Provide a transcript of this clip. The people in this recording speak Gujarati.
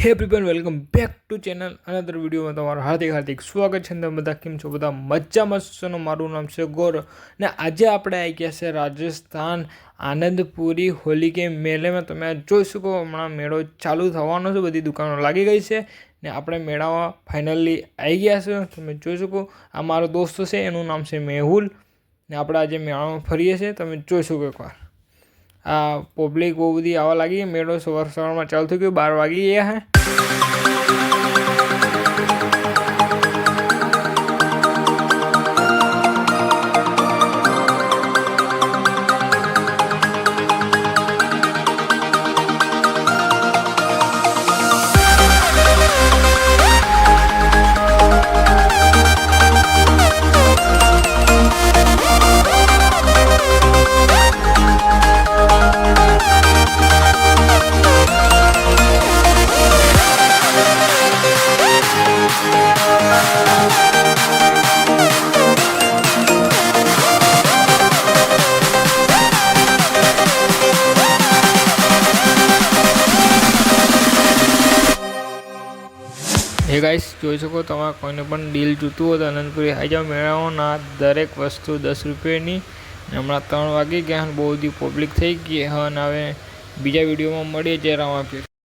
હે everyone, welcome back to channel another વિડીયોમાં તમારું હાર્દિક સ્વાગત છે. તમે બધા કેમ છો? બધા મજામાં છો? મારું નામ છે ગૌરવ ને આજે આપણે આવી ગયા છે રાજસ્થાન આનંદપુરી હોલી કે મેળેમાં. તમે જોઈ શકો હમણાં મેળો ચાલુ થવાનો છે, બધી દુકાનો લાગી ગઈ છે ને આપણે મેળામાં ફાઇનલી આવી ગયા છે. તમે જોઈ શકો આ મારો દોસ્ત છે, એનું નામ છે મેહુલ ને આપણે આજે મેળામાં ફરીએ છીએ. તમે જોઈ શકો એકવાર આ પબ્લિક બહુ બધી આવવા લાગી. મેળો સવારમાં ચાલુ થઈ ગયો, 12 વાગી ગયા હે. હે ગાઈસ, જોઈ શકો તમે કોઈને પણ ડીલ જોતું હોય તો આનંદપુરી આવી જાઓ. મેળાઓના દરેક વસ્તુ 10 રૂપિયાની. હમણાં 3 વાગી ગયા, બહુ બધી પબ્લિક થઈ ગઈ. હવે બીજા વિડીયોમાં મળીએ. જય રામ.